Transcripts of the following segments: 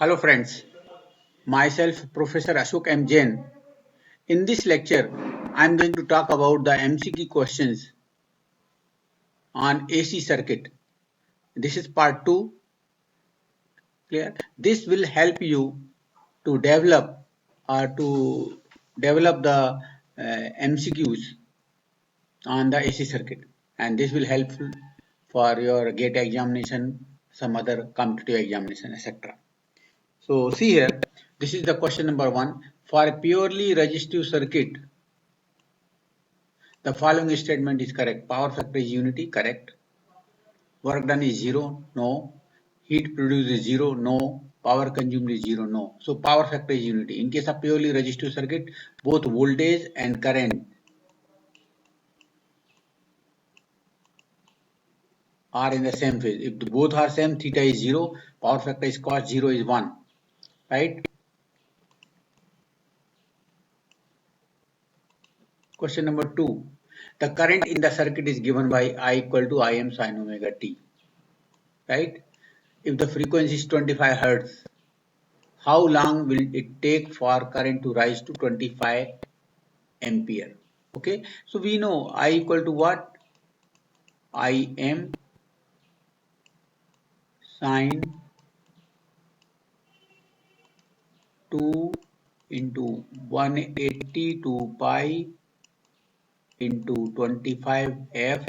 Hello friends, myself Professor Ashok M. Jain. In this lecture, I am going to talk about the MCQ questions on AC circuit. This is part 2, clear? This will help you to develop the MCQs on the AC circuit, and this will help for your GATE examination, some other competitive examination, etc. So see here, this is the question number 1. For a purely resistive circuit, the following statement is correct. Power factor is unity, correct. Work done is 0, no. Heat produced is 0, no. Power consumed is 0, no. So power factor is unity. In case of purely resistive circuit, both voltage and current are in the same phase. If both are same, theta is 0, power factor is cos 0 is 1, right? Question number 2. The current in the circuit is given by I equal to Im sin omega t, right? If the frequency is 25 Hertz, how long will it take for current to rise to 25 ampere? Okay, so we know I equal to what? Im sin 2 into 180 to pi into 25 f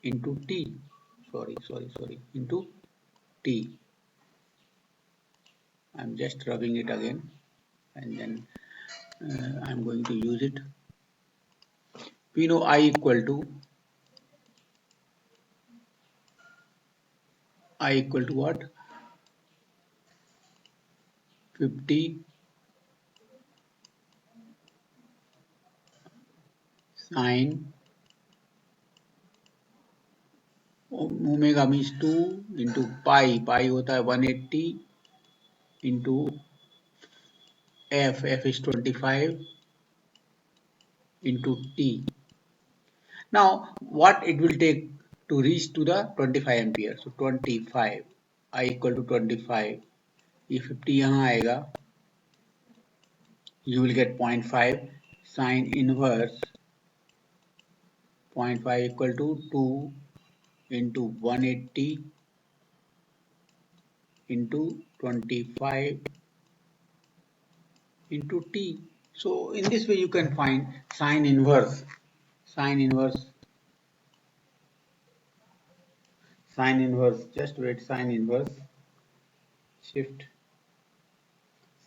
into t. Into t. I'm just rubbing it again and then I'm going to use it. We know I equal to what? 50 sin omega means 2 into पाई होता है 180 into F is 25 into t. Now what it will take to reach to the 25 ampere? So 25 I equal to 25, ये 50 यहाँ आएगा, you will get 0.5 sin inverse 0.5 equal to 2 into 180 into 25 into t. So in this way you can find sin inverse, just wait, sin inverse, shift,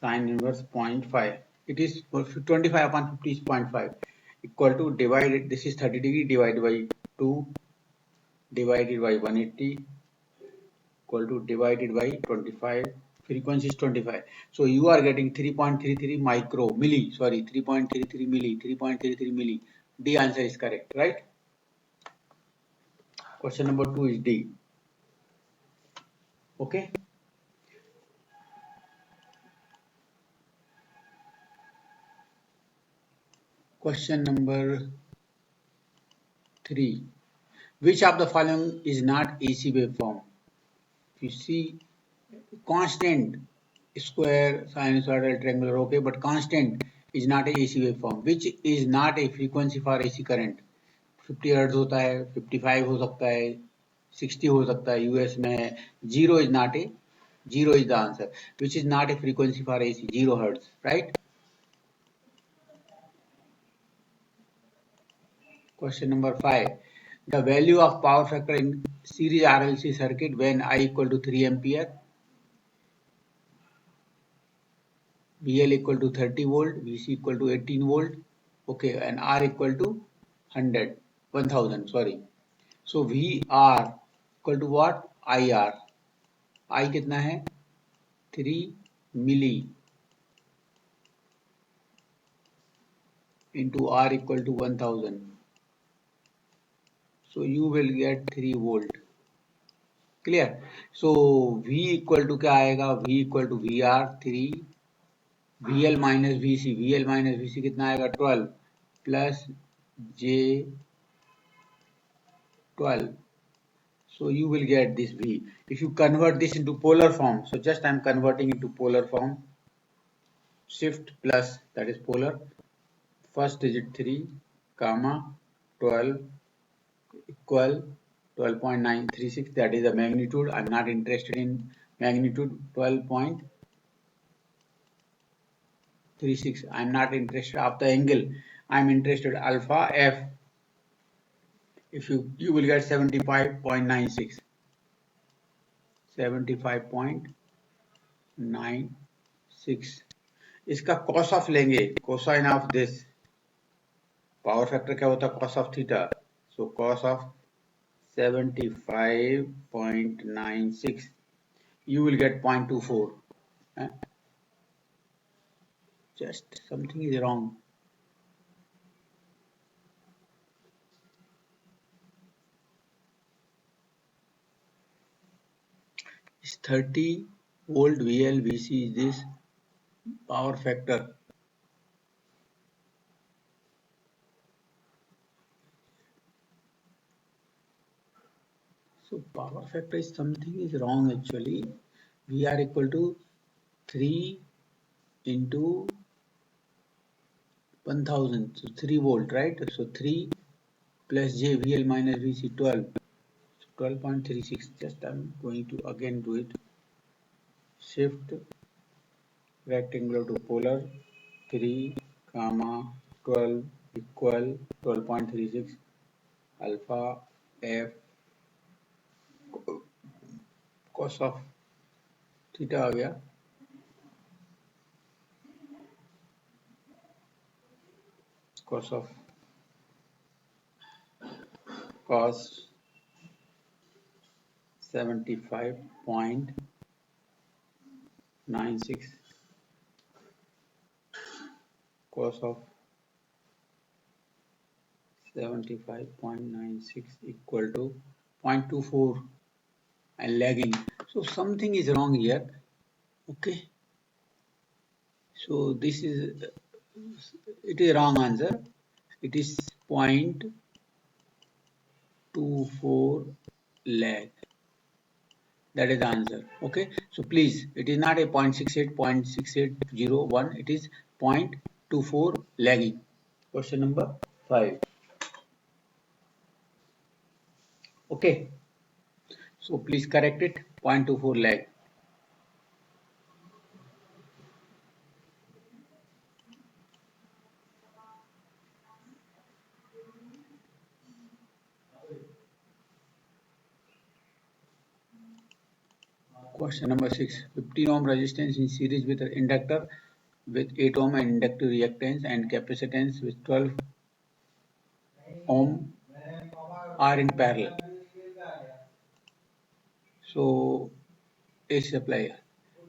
sin inverse 0.5. It is 25 upon 50 is 0.5 equal to divided, this is 30 degree divided by 2 divided by 180 equal to divided by 25. Frequency is 25. So you are getting 3.33 milli. D answer is correct, right? Question number 2 is D. Okay. Question number 3. Which of the following is not AC waveform? If you see constant, square, sinusoidal, triangular, okay, but constant is not a AC waveform. Which is not a frequency for AC current? 50 Hz होता है, 55 हो सकता है, 60 हो सकता है, US में 0 is not a, 0 is the answer. Which is not a frequency for AC? 0 Hz, right? Question number 5. The value of power factor in series RLC circuit when I equal to 3 ampere, VL equal to 30 volt, VC equal to 18 volt, okay, and R equal to 1000, sorry. So VR equal to what? IR. I कितना है? 3 milli into R equal to 1000. So you will get 3 volt. Clear? So V equal to क्या आएगा? V equal to VR 3, VL minus VC कितना आएगा? 12 plus J 12. So you will get this V. If you convert this into polar form, so just I am converting into polar form. Shift plus, that is polar, first digit 3, comma 12 equal 12.936, that is the magnitude. I'm not interested in magnitude. 12.36, I'm not interested of the angle, I'm interested alpha f. If you will get 75.96, 75.96. इसका cos of लेंगे, cosine of this, power factor क्या होता है, cos of theta. So cos of 75.96, you will get 0.24. Just something is wrong. Is 30 volt VLVC is this power factor. So power factor is something is wrong actually. VR equal to 3 into 1000, so 3 volt, right? So 3 plus J VL minus VC 12, so 12.36. Just I'm going to again do it. Shift rectangular to polar, 3 comma 12 equal 12.36 alpha f cos of theta आ गया, cos of cos 75.96 cos of 75.96 equal to 0.24 and lagging. So something is wrong here. Okay, so this is, it is wrong answer. It is 0.24 lag. That is the answer. Okay, so please, it is not a 0.68, 0.6801, it is 0.24 lagging. Question number 5. Okay, so please correct it. 0.24 lag. Question number 6. 15 ohm resistance in series with an inductor with 8 ohm and inductive reactance and capacitance with 12 ohm are in parallel. So AC supply,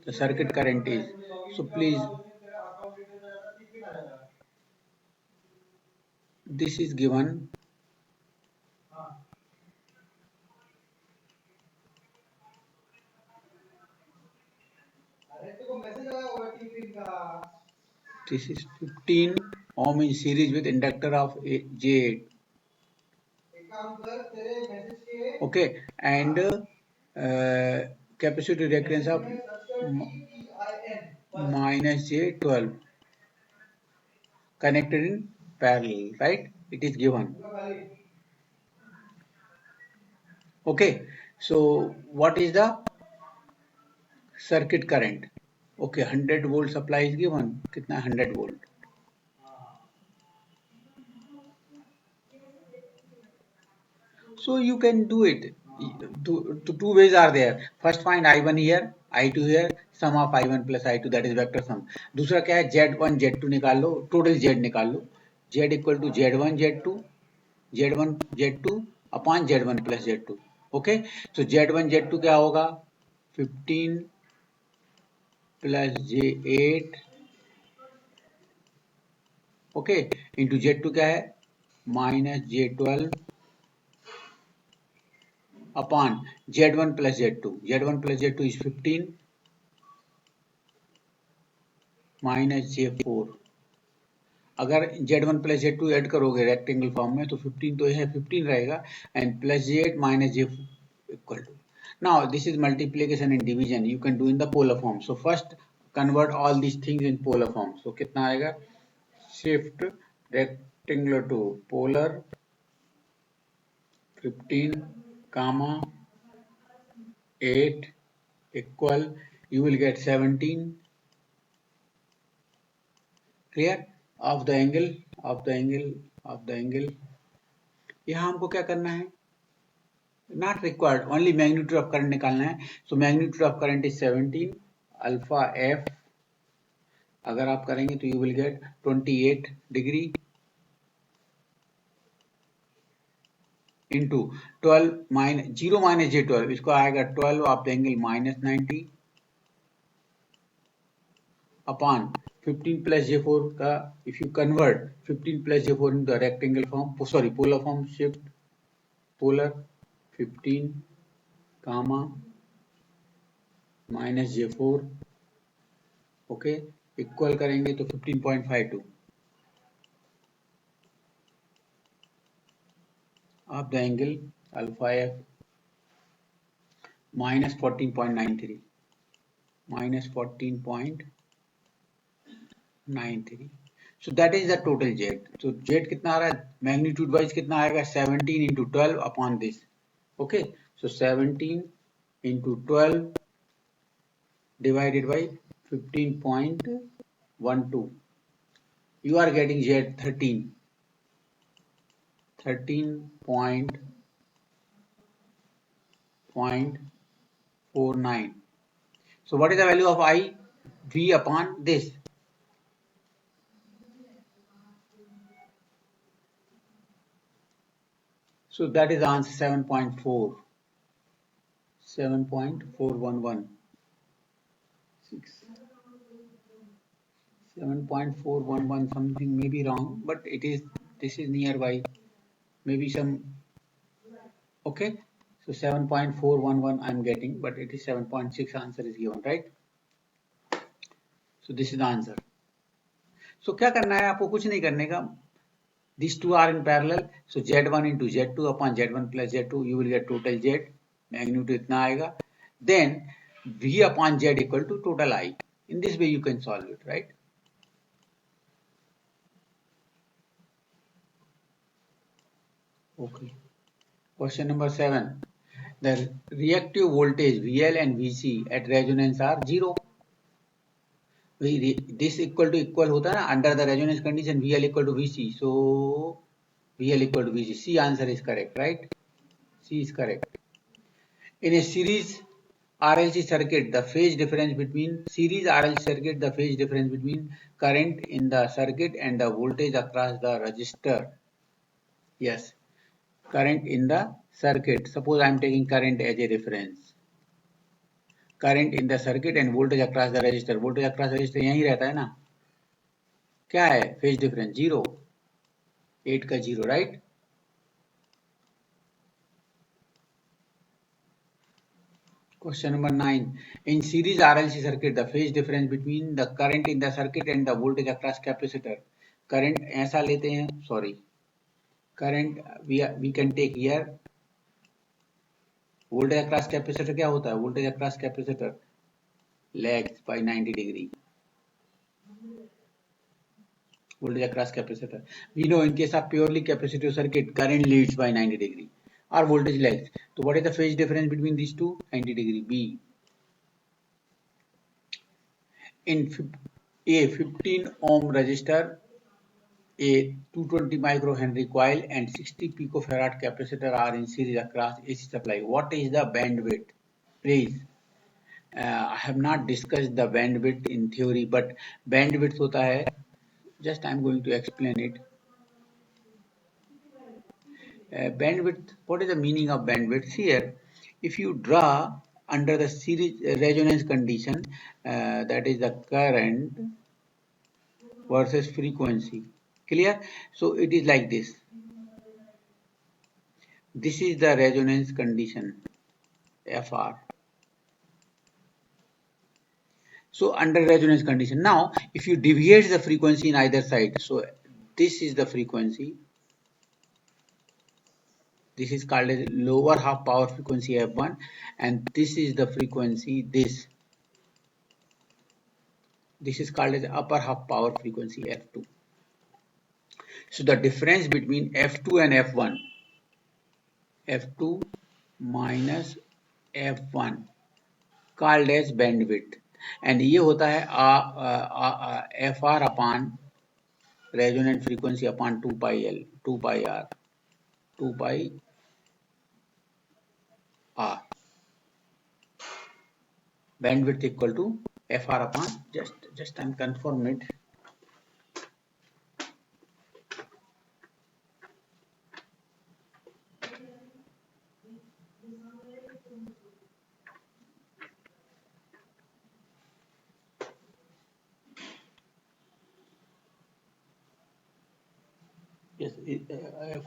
the circuit current is, so please, this is given. This is 15 ohm in series with inductor of J8. Okay, and capacitor reactance of minus J12 connected in parallel, right? It is given. Okay, so what is the circuit current? Okay, 100 volt supply is given. Kitna 100 volt? So you can do it. Two ways are there. First find I1 here, I2 here, sum of I1 plus I2, that is vector sum. दूसरा क्या है, Z1 Z2 निकाल लो, total Z निकाल लो. Z equal to Z1 Z2, Z1 Z2 upon Z1 plus Z2. Okay, so Z1 Z2 क्या होगा, 15 plus J8, okay, into Z2 क्या है, minus J12 upon Z1 plus Z2. Z1 plus Z2 is 15 minus J4. अगर Z1 plus Z2 add करोगे rectangle form में तो 15 तो है 15 रहेगा and plus J8 minus equal to. Now this is multiplication and division. You can do in the polar form. So first convert all these things in polar form. So कितना आएगा? Shift rectangular to polar 15 comma 8 equal, you will get 17. Clear? Of the angle यहाँ हमको क्या करना है? Not required, only magnitude of current निकालना है. So magnitude of current is 17. Alpha F अगर आप करेंगे तो you will get 28 degree into 12 minus 0 minus J12, इसको आएगा 12 of the angle minus 90 upon 15 plus J4 का, if you convert 15 plus J4 into the rectangle form, sorry polar form, shift polar 15 comma minus J4, okay, equal करेंगे तो 15.52 of the angle alpha F minus 14.93 minus 14.93. So that is the total Z. So Z कितना आ रहा है? Magnitude wise कितना आएगा? 17 into 12 upon this. Okay. So 17 into 12 divided by 15.12. You are getting Z 13.49. So what is the value of I? V upon this. So that is the answer 7.4. 7.411. 7.411 something may be wrong, but this is nearby. Maybe some, okay. So 7.411 I'm getting, but it is 7.6 answer is given, right? So this is the answer. So क्या करना है आपको? कुछ नहीं करने का. These two are in parallel. So Z1 into Z2 upon Z1 plus Z2, you will get total Z. Magnitude इतना आएगा. Then V upon Z equal to total I. In this way you can solve it, right? Okay. Question number 7. The reactive voltage VL and VC at resonance are 0. This equal to equal होता है ना, under the resonance condition VL equal to VC. So VL equal to VC. C answer is correct, right? C is correct. In a series RLC circuit, the phase difference between current in the circuit and the voltage across the resistor. Yes, current in the circuit. Suppose I am taking current as a reference. Current in the circuit and voltage across the resistor. Voltage across the resistor यहीं रहता है ना. क्या है phase difference? 0. 8 का 0, right? Question number 9. In series RLC circuit, the phase difference between the current in the circuit and the voltage across capacitor. Current ऐसा लेते हैं, sorry. Current we can take here. Voltage across capacitor क्या होता है? Voltage across capacitor lags by 90 degree. Voltage across capacitor. We know in case of purely capacitive circuit, current leads by 90 degree. Or voltage lags. So what is the phase difference between these two? 90 degree. B. In a 15 ohm resistor, a 220 microhenry coil and 60 picofarad capacitor are in series across AC supply. What is the bandwidth? Please. I have not discussed the bandwidth in theory, but bandwidth होता है. Just I am going to explain it. Bandwidth. What is the meaning of bandwidth? Here, if you draw under the series resonance condition, that is the current versus frequency. Clear? So it is like this. This is the resonance condition, FR. So under resonance condition, now if you deviate the frequency in either side, so this is the frequency, This is called as lower half power frequency F1, and this is the frequency this. This is called as upper half power frequency F2. So the difference between F2 and F1, F2 minus F1 called as bandwidth, and ये होता है FR upon resonant frequency upon 2 pi L, 2 pi R, 2 pi R. Bandwidth equal to FR upon, just I'm confirm it. Yes,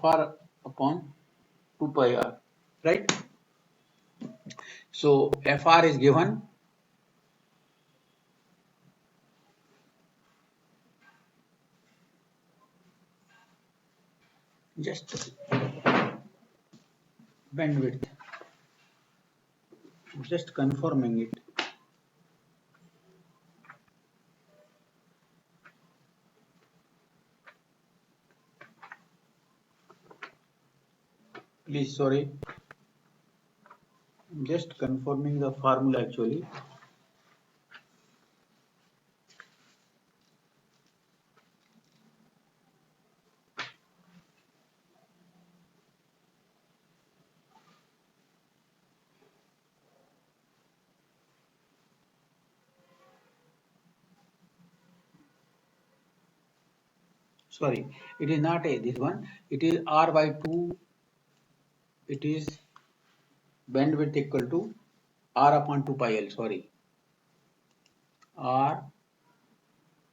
FR upon 2 pi R, right? So FR is given just bandwidth, just confirming it. Please, sorry, I'm just confirming the formula actually. Sorry, it is not a this one. It is R by 2. It is bandwidth equal to R upon 2 pi L. Sorry, R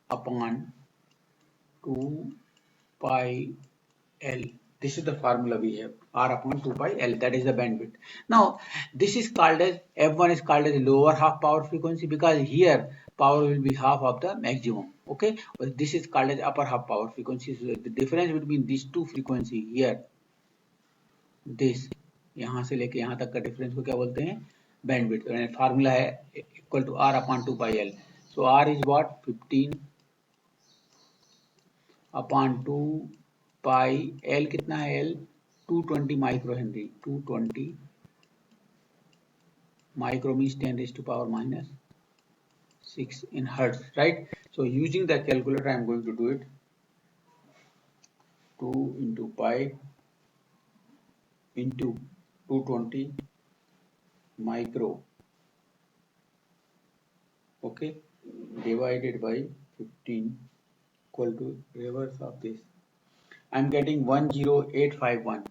upon 2 pi L. This is the formula we have, R upon 2 pi L, that is the bandwidth. Now, this is called as, F1 is called as lower half power frequency because here power will be half of the maximum, okay? But this is called as upper half power frequency. So the difference between these two frequency here, this, यहाँ से लेके यहाँ तक का difference को क्या बोलते हैं? Bandwidth. And formula है equal to R upon 2 pi L. So R is what? 15 upon 2 pi L कितना है L? 220 micro Henry. 220 micro means 10 raised to power minus 6 in hertz, right? So using the calculator, I am going to do it. 2 into pi into 220 micro, okay, divided by 15 equal to reverse of this. I am getting 10851.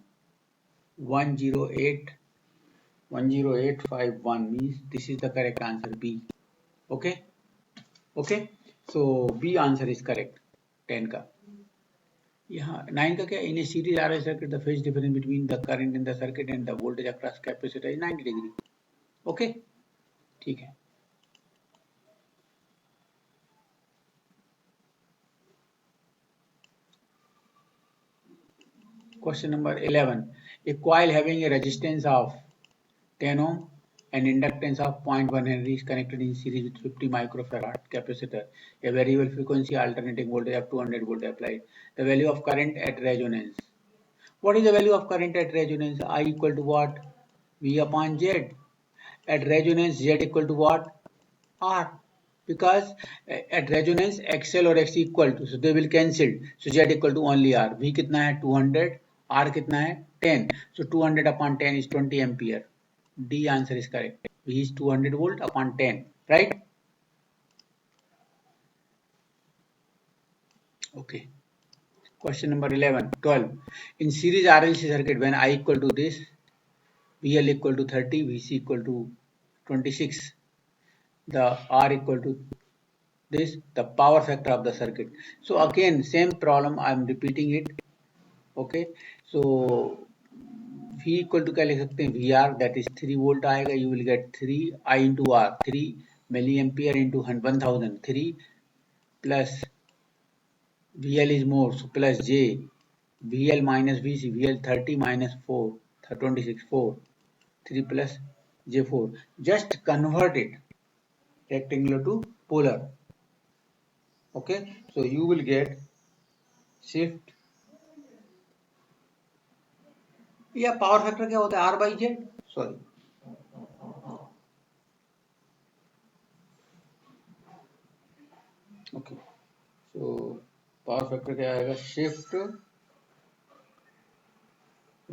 10851 means this is the correct answer, B. Okay, okay. So B answer is correct. 10 का. यहाँ 9 का क्या? In a series RL circuit, the phase difference between the current in the circuit and the voltage across capacitor is 90 degree. Okay, ठीक है. Question number 11. A coil having a resistance of 10 ohm and inductance of 0.1 Henry is connected in series with 50 microfarad capacitor. A variable frequency alternating voltage of 200 volt applied. The value of current at resonance. What is the value of current at resonance? I equal to what? V upon Z. At resonance, Z equal to what? R. Because at resonance, XL or X equal to, so they will cancel. So Z equal to only R. V कितना है? 200. R कितना है? 10. So 200 upon 10 is 20 ampere. D answer is correct. V is 200 volt upon 10. Right? Okay. Question number 12. In series RLC circuit, when I equal to this, VL equal to 30, VC equal to 26, the R equal to this, the power factor of the circuit. So again, same problem, I am repeating it. Okay. So V equal to क्या लिख सकते हैं? VR, that is 3 volt आएगा. You will get 3 I into R, 3 milliampere into 1000, 3 plus VL is more, so plus J, VL minus VC, VL 30 minus 4, 26 4 3 plus J4. Just convert it rectangular to polar. Okay, so you will get shift या power factor क्या होता है R by Z. Sorry, okay, so power factor क्या आएगा, shift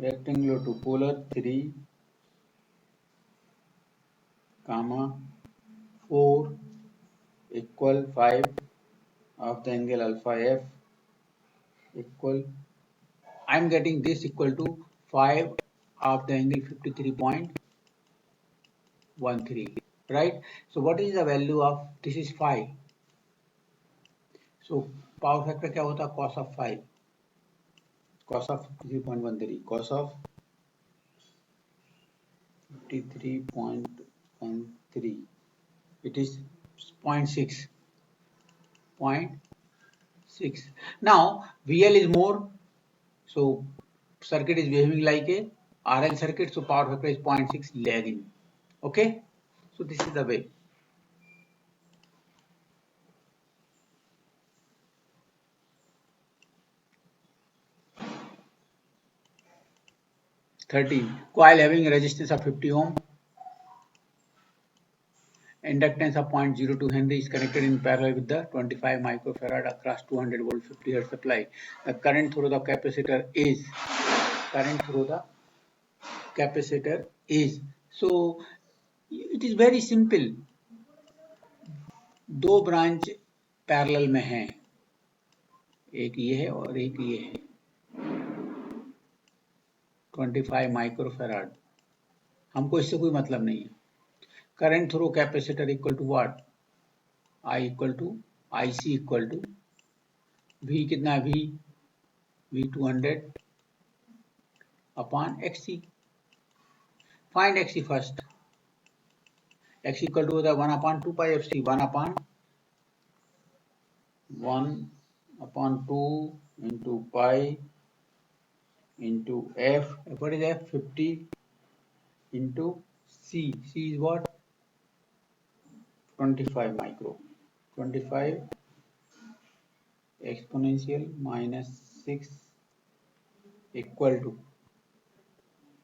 rectangular to polar 3 comma 4 equal 5 of the angle alpha f equal, I am getting this equal to 5 of the angle 53.13, right? So what is the value of this is 5. So power factor क्या होता है, cos of 5, cos of 53.13, cos of 53.13, it is 0.6. Now VL is more, so circuit is behaving like a RL circuit, so power factor is 0.6 lagging. Okay, so this is the way. Coil having a resistance of 50 ohm, inductance of 0.02 Henry is connected in parallel with the 25 microfarad across 200 volt 50 hertz supply. The current through the capacitor is, so it is very simple. दो branch parallel में हैं, एक ये है और एक ये है, 25 माइक्रोफैराड, हमको इससे कोई मतलब नहीं है. Current through capacitor equal to what, I equal to I C equal to V, कितना V 200 upon XC. Find XC first. X equal to होता है 1 upon 2 pi F C, 1 upon 2 into pi into F. What is F? 50 into C. C is what? 25 micro. 25 exponential minus 6 equal to.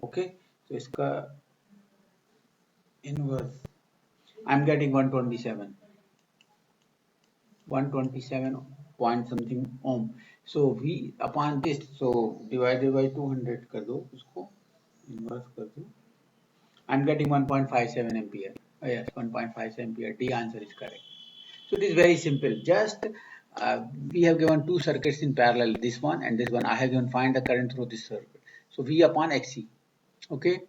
Okay. So इसका inverse. I'm getting 127 point something ohm. So V upon this, so divided by 200 कर दो, उसको inverse कर दो. I'm getting 1.57 ampere. Oh yes, 1.57 ampere. D answer is correct. So it is very simple. Just we have given two circuits in parallel, this one and this one. I have given find the current through this circuit. So V upon XC. Okay.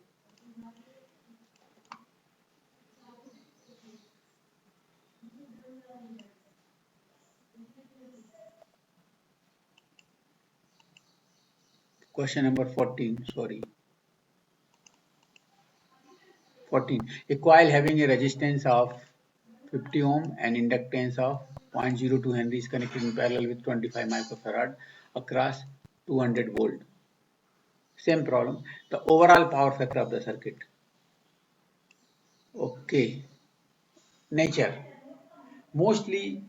Question number 14. Sorry. 14. A coil having a resistance of 50 ohm and inductance of 0.02 Henry is connected in parallel with 25 microfarad across 200 volt. Same problem. The overall power factor of the circuit. Okay. Nature. Mostly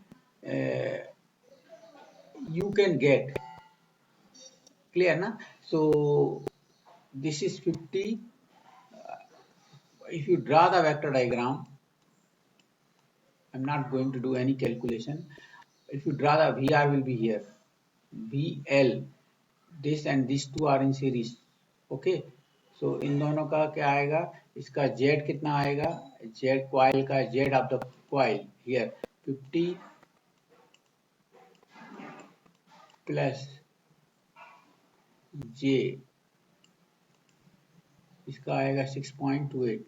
you can get clear, na? So this is 50. If you draw the vector diagram, I'm not going to do any calculation. If you draw the VR will be here, VL, this and these two are in series. Okay, so इन दोनों का क्या आएगा, इसका Z कितना आएगा, Z coil का Z of the coil here 50 plus J, इसका आएगा 6.28.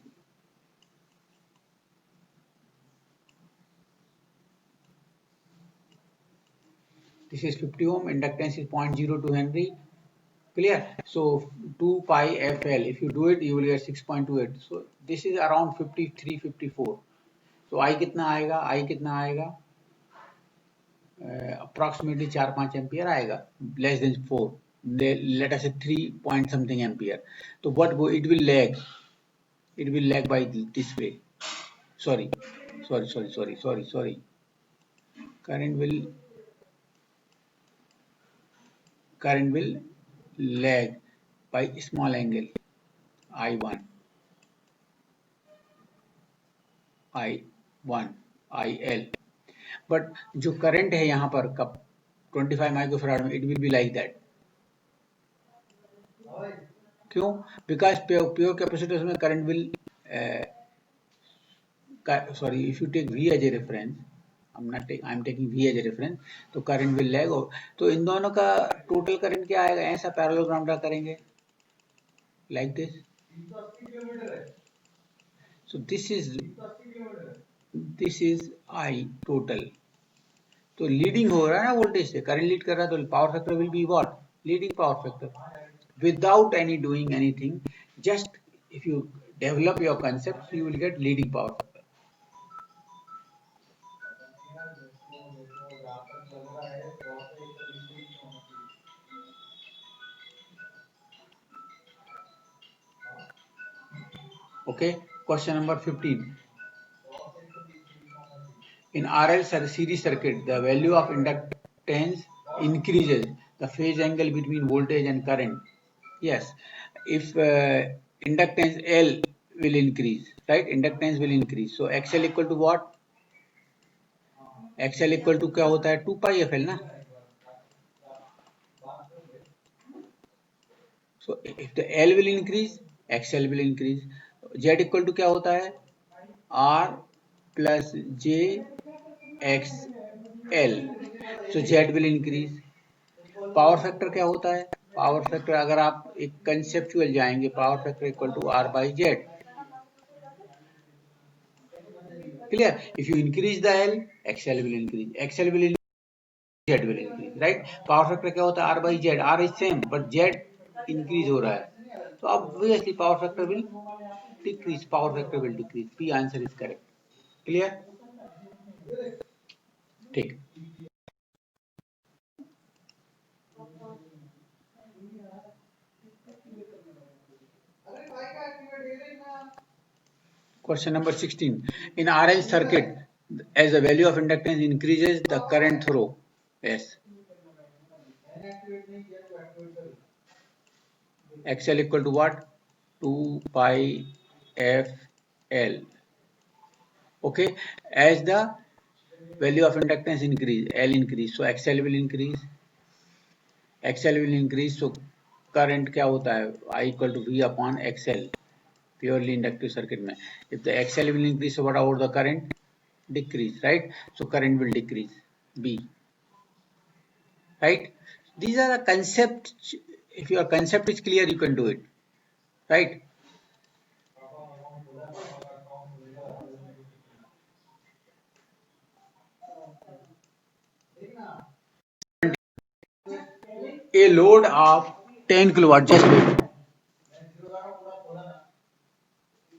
This is 50 ohm, inductance is 0.02 Henry. Clear? So 2 pi FL, if you do it, you will get 6.28. So this is around 53, 54. So I कितना आएगा? Approximately 4-5 ampere आएगा, less than 4. let us say 3 point something ampere. So what it will lag? It will lag by this way. Sorry. Current will lag by small angle I1, IL. But जो current है यहाँ पर कब 25 microfarad में, it will be like that. क्यों? Because pure capacitors में current will, sorry, if you take V as a reference, I'm taking V as a reference, तो current will lag. तो इन दोनों का टोटल करंट क्या आएगा? ऐसा पैरेललोग्राम ड्रा करेंगे like this. So this is I total. तो लीडिंग हो रहा है ना वोल्टेज से, करंट लीड कर रहा है, तो power factor will be what? Leading power factor. Without any doing anything, just if you develop your concepts, you will get leading power factor. Okay, question number 15. In RL series circuit, the value of inductance increases the phase angle between voltage and current. Yes, if inductance L will increase, right? Inductance will increase. So XL equal to what? XL equal to क्या होता है? 2 pi FL ना? So if the L will increase, XL will increase. Z equal to क्या होता है? R plus J XL. So Z will increase. Power factor क्या होता है? पावर फैक्टर अगर आप एक कंसेप्चुअल जाएंगे, power factor equal to R by Z. Clear? If you increase the L, XL will increase. XL will increase, Z will increase. Right? Power factor क्या होता है? R by Z. R is same, but Z increase हो रहा है. तो obviously power factor will decrease. Power factor will decrease. P answer is correct. Clear? ठीक. Question number 16. In RL circuit, as the value of inductance increases, the current through. Yes. XL equal to what? 2 pi FL. Okay. As the value of inductance increase, L increase, so XL will increase. XL will increase, so current क्या होता है? I equal to V upon XL. Purely inductive circuit में. If the XL will increase, so what about the current? Decrease, right? So current will decrease. B. Right? These are the concepts. If your concept is clear, you can do it. Right? A load of 10 kilowatt. Just wait.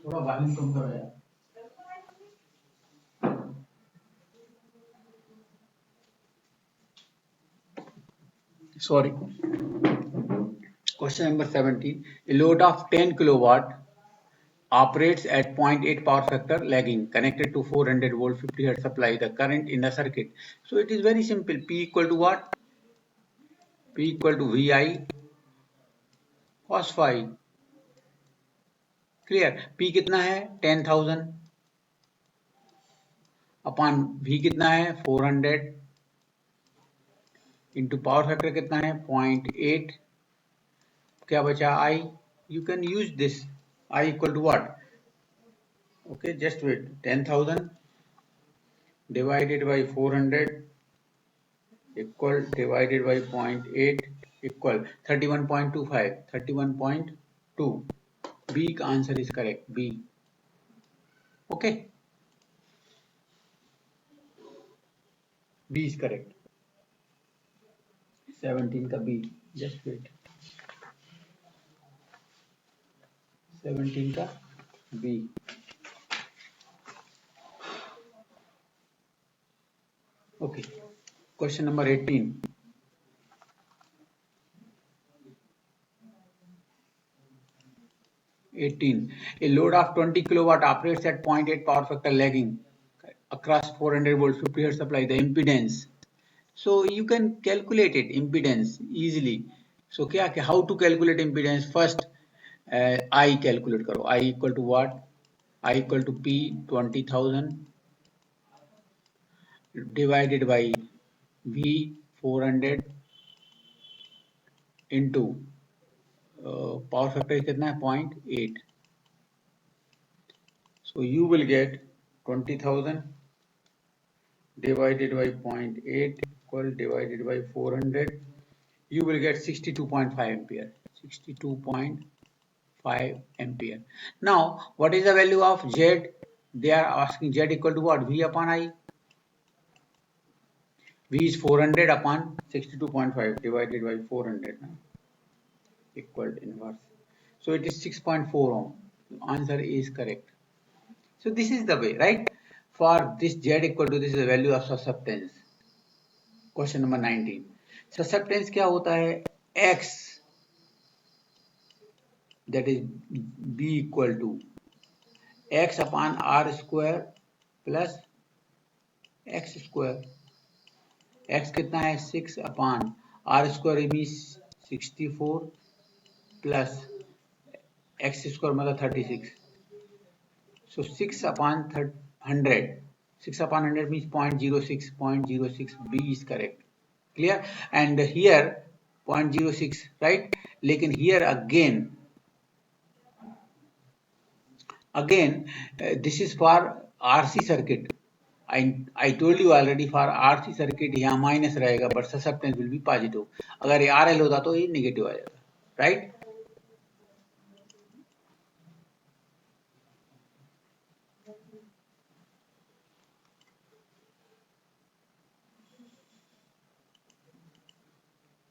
थोड़ा volume कम करो यार. Sorry. Question number 17. A load of 10 kilowatt operates at 0.8 power factor lagging, connected to 400 volt 50 hertz supply. The current in the circuit. So it is very simple. P equal to what? P equal to VI cos phi. Clear? P कितना है? 10,000 upon V कितना है? 400 into power factor कितना है? 0.8. क्या बचा? I. You can use this. I equal to what? Okay, just wait. 10,000 divided by 400 equal divided by 0.8 equal 31.25. 31.2. B answer is correct. B. Okay. B is correct. 17 का B. Just wait. 17 का B. Okay. Question number 18. 15. A load of 20 kilowatt operates at 0.8 power factor lagging across 400 volts 50 hertz supply. The impedance. So you can calculate it impedance easily. So क्या how to calculate impedance? First I calculate करो. I equal to what? I equal to P 20,000 divided by V 400 into power factor कितना है 0.8. So you will get 20,000 divided by 0.8 equal divided by 400. You will get 62.5 ampere. 62.5 ampere. Now what is the value of Z? They are asking Z equal to what? V upon I. V is 400 upon 62.5 divided by 400 equal inverse. So it is 6.4 ohm. Answer is correct. So this is the way, right? For this Z equal to this is the value of susceptance. Question number 19. Susceptance क्या होता है? X that is B equal to X upon R square plus X square. X कितना है 6 upon R square means 64 plus X square मतलब 36. So 6 upon 100. 6 upon 100 means 0.06. 0.06 B is correct. Clear? And here 0.06, right? Lekin here again this is for RC circuit. I told you already for RC circuit यहाँ minus रहेगा but susceptance will be positive. अगर ये RL होता तो ये negative आ जाता, right?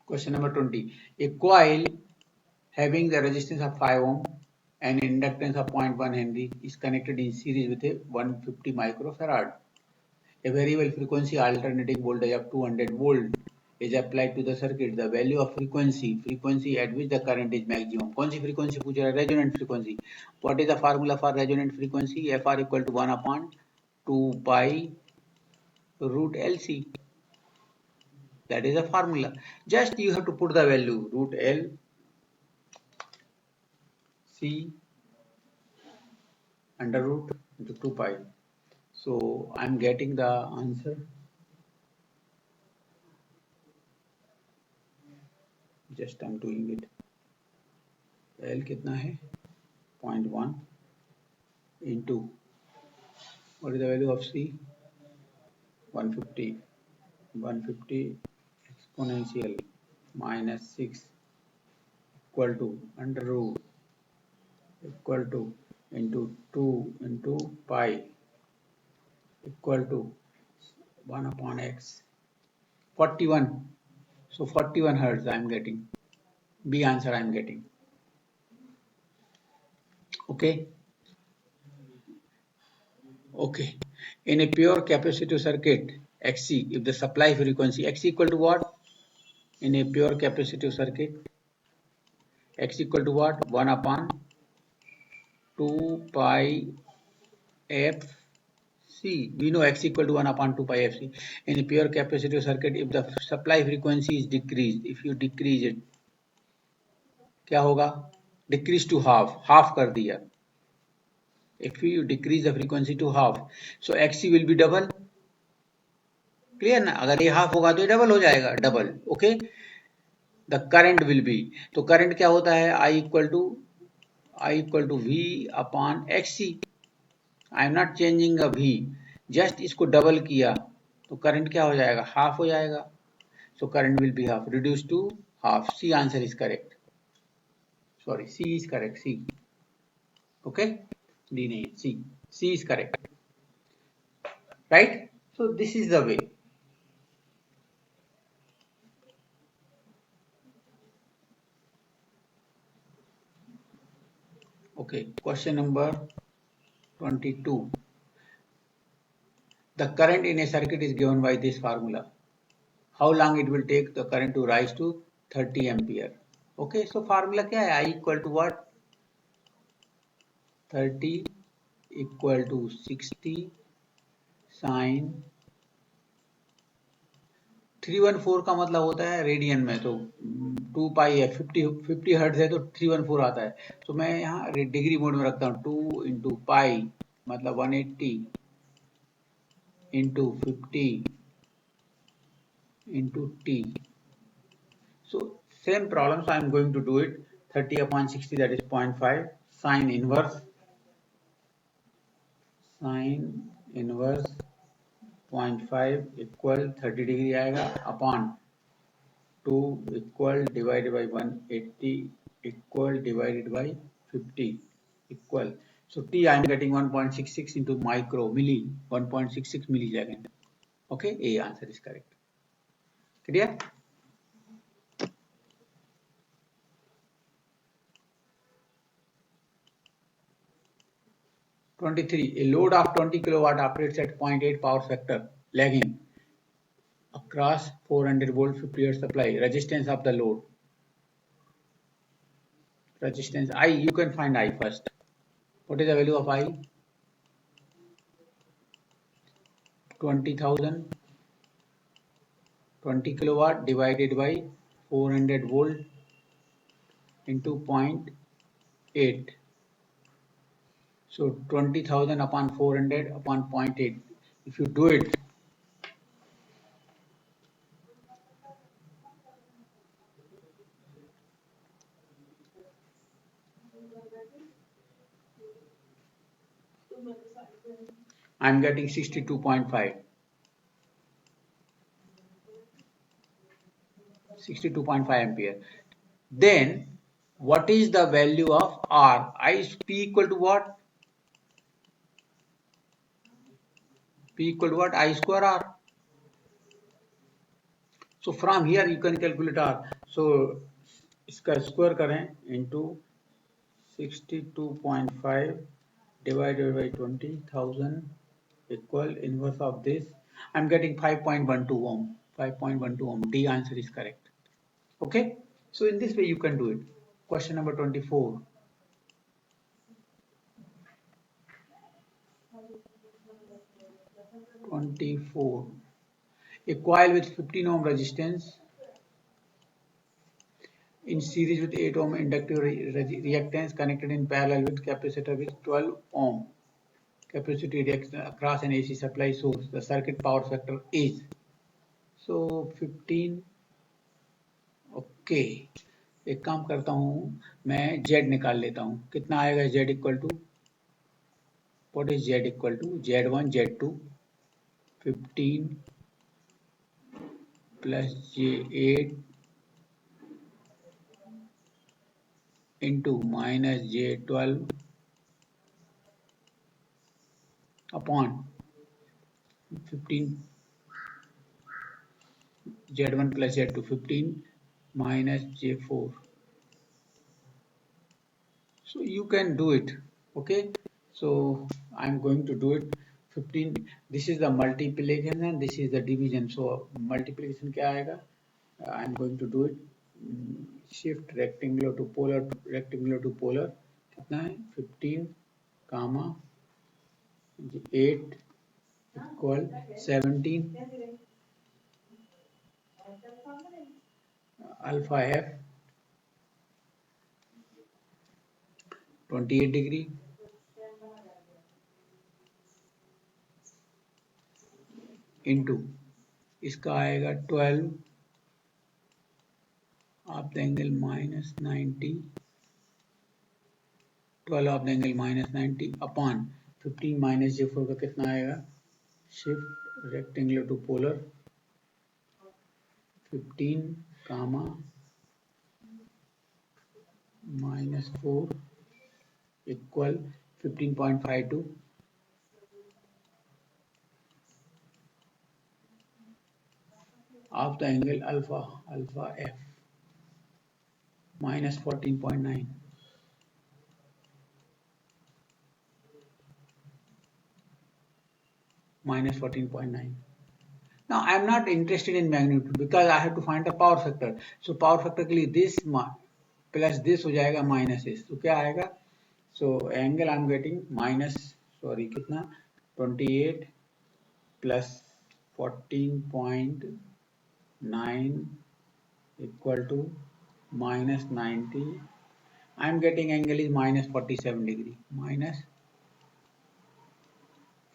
Question number 20. A coil having the resistance of 5 ohm and inductance of 0.1 Henry is connected in series with a 150 microfarad. A variable frequency alternating voltage of 200 volt is applied to the circuit. The value of frequency at which the current is maximum. कौन सी frequency पूछ रहा है? Resonant frequency. What is the formula for resonant frequency? Fr equal to 1 upon 2 pi root LC. That is the formula. Just you have to put the value root L C under root into 2 pi. So I am getting the answer. Just I am doing it. L कितना है 0.1 into what is the value of C? 150 exponential minus 6 equal to under root equal to into 2 into pi equal to 1 upon x 41. So 41 hertz I am getting. B answer I am getting. Okay. In a pure capacitive circuit XC, if the supply frequency X equal to what? In a pure capacitive circuit X equal to what? 1 upon 2 pi FC. We know X equal to 1 upon 2 pi FC. In a pure capacitive circuit, if the supply frequency is decreased, if you decrease it, क्या होगा? Decrease to half कर दिया. If you decrease the frequency to half, so XC will be double. Clear ना? अगर ये half होगा तो ये double हो जाएगा. Double. Okay? The current will be. तो current क्या होता है? I equal to V upon XC. I am not changing a V. Just इसको double किया तो current क्या हो जाएगा? Half हो जाएगा. So current will be half. Reduced to half. C answer is correct. Sorry, C is correct. C. Okay? D नहीं, C. C is correct. Right? So this is the way. Okay, question number 22. The current in a circuit is given by this formula. How long it will take the current to rise to 30 ampere? Okay, so formula क्या है? I equal to what? 30 equal to 60 sine 314 का मतलब होता है radian में, तो 2 पाई है, 50 hertz है तो 314 आता है। तो मैं यहाँ डिग्री मोड में रखता हूँ, 2 इंटू पाई मतलब 180 into 50 into T. So same problem, so I am going to do it 30 upon 60, that is 0.5 sine inverse 0.5 equal 30 degree आएगा upon 2 equal divided by 180 equal divided by 50 equal, so t I am getting 1.66 into micro milli, 1.66 millisecond. Okay, A answer is correct. Clear? A load of 20 kilowatt operates at 0.8 power factor lagging across 400 volt 50 hertz supply. Resistance of the load. Resistance I, you can find I first. What is the value of I? 20,000. 20 kilowatt divided by 400 volt into 0.8. So 20,000 upon 400 upon 0.8. If you do it, I am getting 62.5. 62.5 ampere. Then what is the value of R? I is P equal to what? P equal to what? I square R. So from here you can calculate R. So इसका square करें into 62.5 divided by 20,000 equal inverse of this. I'm getting 5.12 ohm. 5.12 ohm. D answer is correct. Okay. So in this way you can do it. Question number 24. A coil with 15 ohm resistance in series with 8 ohm inductive reactance connected in parallel with capacitor with 12 ohm capacity reaction across an AC supply source. The circuit power factor is, so 15. Okay, एक काम करता हूँ मैं Z निकाल लेता हूँ, कितना आएगा Z equal to, what is Z equal to Z1 Z2 15 plus J8 into minus J12 upon 15 Z1 plus Z2 15 minus J4. So you can do it. Okay, so I'm going to do it 15. This is the multiplication and this is the division. So multiplication क्या आएगा? I'm going to do it. Shift rectangular to polar, rectangular to polar. कितना है? 15 comma 8 equal 17 alpha F 28 degree into इसका आएगा 12 of the angle minus 90, 12 of the angle minus 90 upon 15 minus J4 का कितना आएगा? Shift rectangular to polar 15 comma minus 4 equal 15.52 of the angle alpha F minus 14.9 minus 14.9. Now I am not interested in magnitude because I have to find the power factor. So power factor के लिए this plus this हो जाएगा minus this. तो क्या आएगा? So angle I'm getting minus, sorry, kitna 28 plus 14.9 equal to minus 90. I'm getting angle is minus 47 degree, minus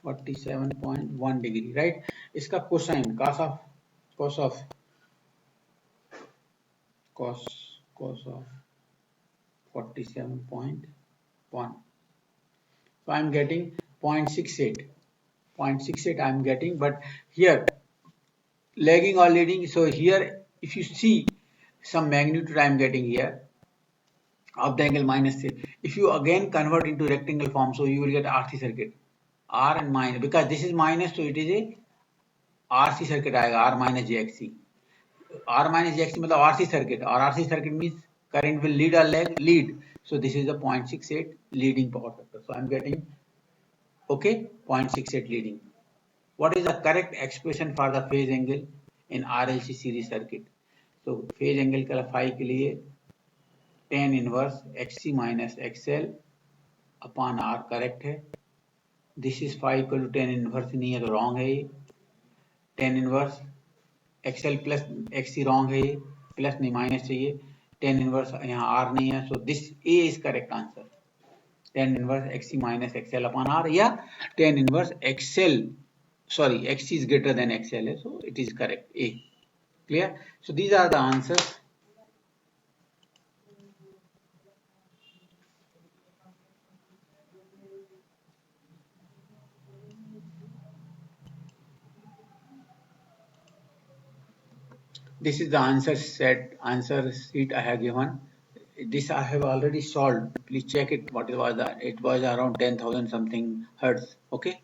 47.1 degree, right? इसका cosine cos of 47.1. So I'm getting 0.68. 0.68 I'm getting, but here lagging or leading. So here, if you see some magnitude I'm getting here of the angle minus 3. If you again convert into rectangle form, so you will get RC circuit. R and minus, because this is minus, so it is a RC circuit आएगा, R minus JXC. R minus JXC मतलब RC circuit, और RC circuit means current will lead or lag, lead. So this is a 0.68 leading power factor. So I'm getting, okay, 0.68 leading. What is the correct expression for the phase angle in RLC series circuit? So phase angle का phi के लिए tan inverse XC minus XL upon R correct है. This is phi equal to tan inverse नहीं है तो wrong है ये. Tan inverse XL plus XC wrong है ये, plus नहीं minus चाहिए. Tan inverse यहाँ R नहीं है, so this A is correct answer. Tan inverse XC minus XL upon R, या tan inverse XL, sorry, XC is greater than XL, so it is correct, A. Clear? So these are the answers. This is the answer sheet I have given. This I have already solved. Please check it. What was that? It was around 10,000 something hertz. Okay.